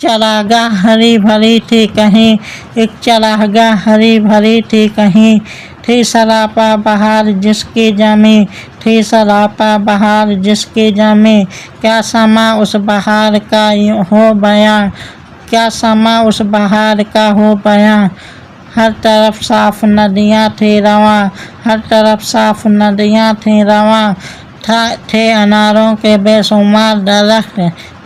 चरागाह हरी भरी थी कहीं, एक चरागाह हरी भरी थी कहीं। थी सरापा बहार जिसकी जामी, थी सरापा बहार जिसकी जामी। क्या समा उस बहार का हो बयां, क्या समा उस बहार का हो बयां। हर तरफ साफ नदियाँ थी रवां, हर तरफ साफ नदियाँ थी रवां। थे अनारों के बेशुमार दरख्त,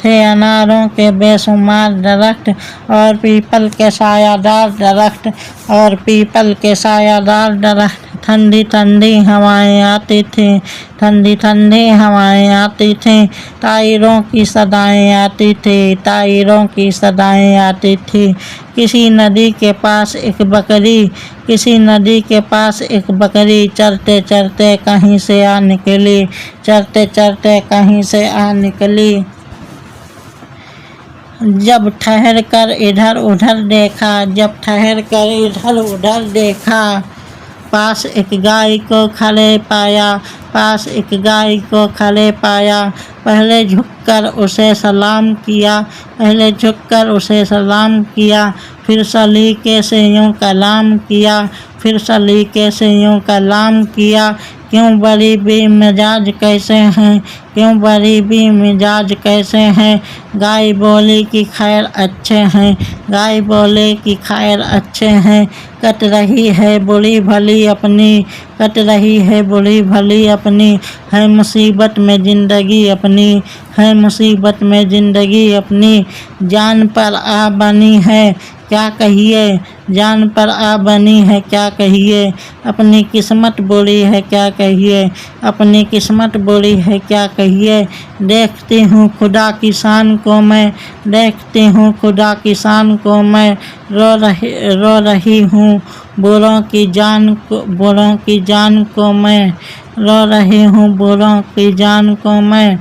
थे अनारों के बेशुमार दरख्त, और पीपल के सायादार दरख्त, और पीपल के सायादार दरख्त। ठंडी ठंडी हवाएं आती थीं, ठंडी ठंडी हवाएं आती थीं। तायरों की सदाएं आती थी, तायरों की सदाएं आती थी। किसी नदी के पास एक बकरी, किसी नदी के पास एक बकरी, चरते चरते कहीं से आ निकली, चरते चरते कहीं से आ निकली। जब ठहर कर इधर उधर देखा, जब ठहर कर इधर उधर देखा, पास एक गाय को खड़े पाया, पास एक गाय को खड़े पाया। पहले झुककर उसे सलाम किया, पहले झुककर उसे सलाम किया, फिर सलीके से यूँ कलाम किया, फिर सलीके से यूँ कलाम किया। क्यों बड़ी बेमिजाज कैसे हैं, क्यों बड़ी बेमिजाज कैसे हैं। गाय बोली कि खैर अच्छे हैं, गाय बोले कि खैर अच्छे हैं। कट रही है बुरी भली अपनी, कट रही है बुरी भली अपनी। है मुसीबत में ज़िंदगी अपनी, है मुसीबत में ज़िंदगी अपनी। जान पर आ बनी है क्या कहिए, जान पर आ बनी है क्या कहिए। अपनी किस्मत बुरी है क्या कहिए, अपनी किस्मत बुरी है क्या कहिए। देखती हूँ खुदा की शान को मैं, देखती हूँ खुदा की शान को मैं। रो रही हूँ बुरों की जान को, बुरों की जान को मैं। रो रही हूँ बुरों की जान को मैं।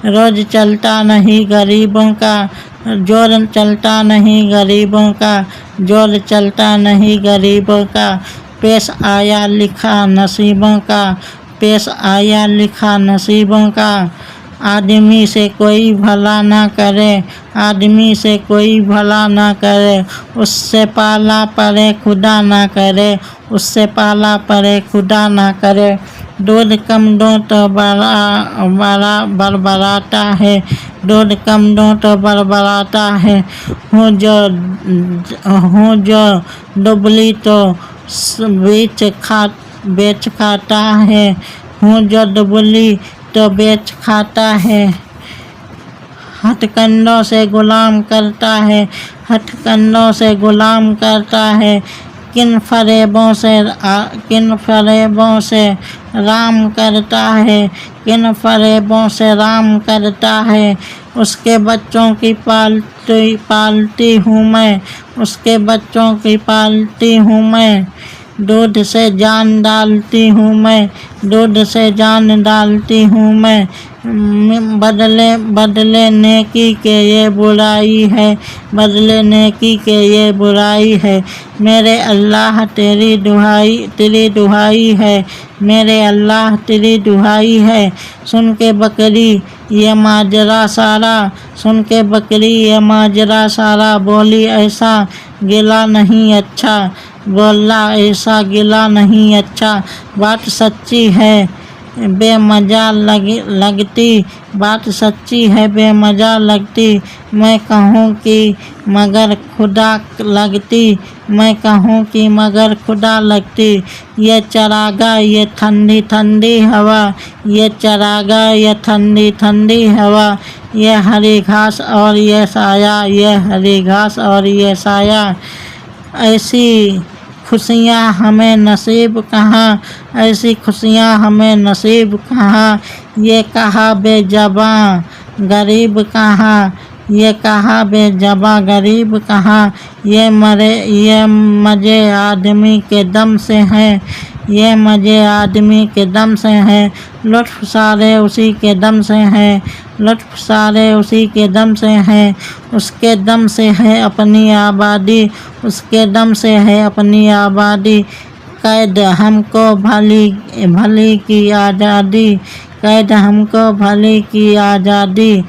रोज चलता नहीं गरीबों का जोर, चलता नहीं गरीबों का जोर, चलता नहीं गरीबों का। पेश आया लिखा नसीबों का, पेश आया लिखा नसीबों का। आदमी से कोई भला ना करे, आदमी से कोई भला ना करे। उससे पाला पड़े खुदा ना करे, उससे पाला पड़े खुदा ना करे। दूध कम दो तो बड़ा बड़बड़ाता है, दूध कम दो तो बड़बड़ाता है। हूँ जो दुबली तो बेच खाता है, हूँ जो दुबली तो बेच खाता है। हथकंडों से गुलाम करता है, हथकंडों से गुलाम करता है। किन फरेबों से राम करता है, किन फरेबों से राम करता है। उसके बच्चों की पालती हूँ मैं, उसके बच्चों की पालती हूँ मैं। दूध से जान डालती हूँ मैं, दूध से जान डालती हूँ मैं। बदले नेकी के ये बुराई है, बदले नेकी के ये बुराई है। मेरे अल्लाह तेरी दुहाई है, मेरे अल्लाह तेरी दुहाई है। सुन के बकरी ये माजरा सारा, सुन के बकरी ये माजरा सारा। बोली ऐसा गिला नहीं अच्छा, बोला ऐसा गिला नहीं अच्छा। बात सच्ची है बेमजा लगती, बात सच्ची है बेमजा लगती। मैं कहूँ कि मगर खुदा लगती, मैं कहूँ कि मगर खुदा लगती। ये चरागा ये ठंडी ठंडी हवा, ये चरागा ये ठंडी ठंडी हवा। ये हरी घास और ये साया, ये हरी घास और ये साया। ऐसी खुशियाँ हमें नसीब कहाँ, ऐसी खुशियाँ हमें नसीब कहाँ। ये कहा बेज़बां गरीब कहाँ, ये कहा बेज़बां गरीब कहाँ। ये मज़े आदमी के दम से हैं, ये मज़े आदमी के दम से हैं। लुत्फ़ सारे उसी के दम से हैं, लुत्फ़ सारे उसी के दम से हैं। उसके दम से है अपनी आबादी, उसके दम से है अपनी आबादी। कैद हमको भली की आज़ादी, कैद हमको भली की आज़ादी।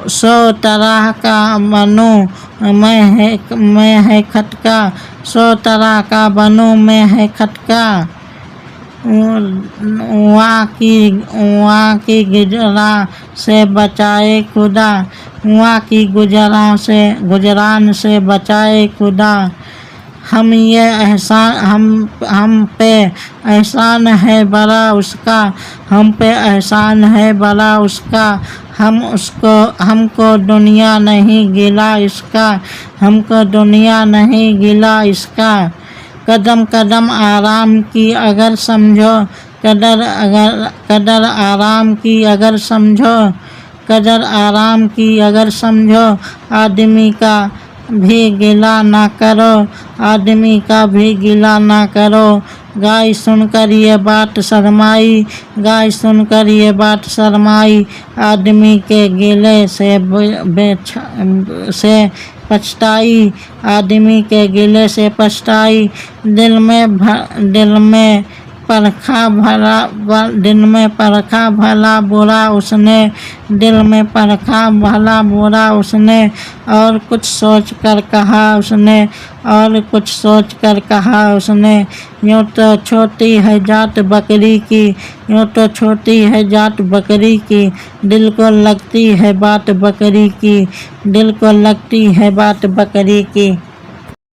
100 तरह का मनो मैं है खटका, 100 तरह का बनूं मैं है खटका। वहाँ की गुजरा से बचाए खुदा, वहाँ की गुजरान से बचाए खुदा। हम पे एहसान है बड़ा उसका, हम पे एहसान है बड़ा उसका। हमको दुनिया नहीं गिला इसका, हमको दुनिया नहीं गिला इसका। कदम कदम आराम की अगर समझो, कदर आराम की अगर समझो, कदर आराम की अगर समझो। आदमी का भी गिला ना करो, आदमी का भी गिला ना करो। गाय सुनकर ये बात शर्माई, गाय सुनकर ये बात शर्माई। आदमी के गिले से पछताई, आदमी के गिले से पछताई। दिल में परखा भला बुरा उसने, दिल में परखा भला बुरा उसने। और कुछ सोच कर कहा उसने, और कुछ सोच कर कहा उसने। यूँ तो छोटी है जात बकरी की, यूँ तो छोटी है जात बकरी की। दिल को लगती है बात बकरी की, दिल को लगती है बात बकरी की।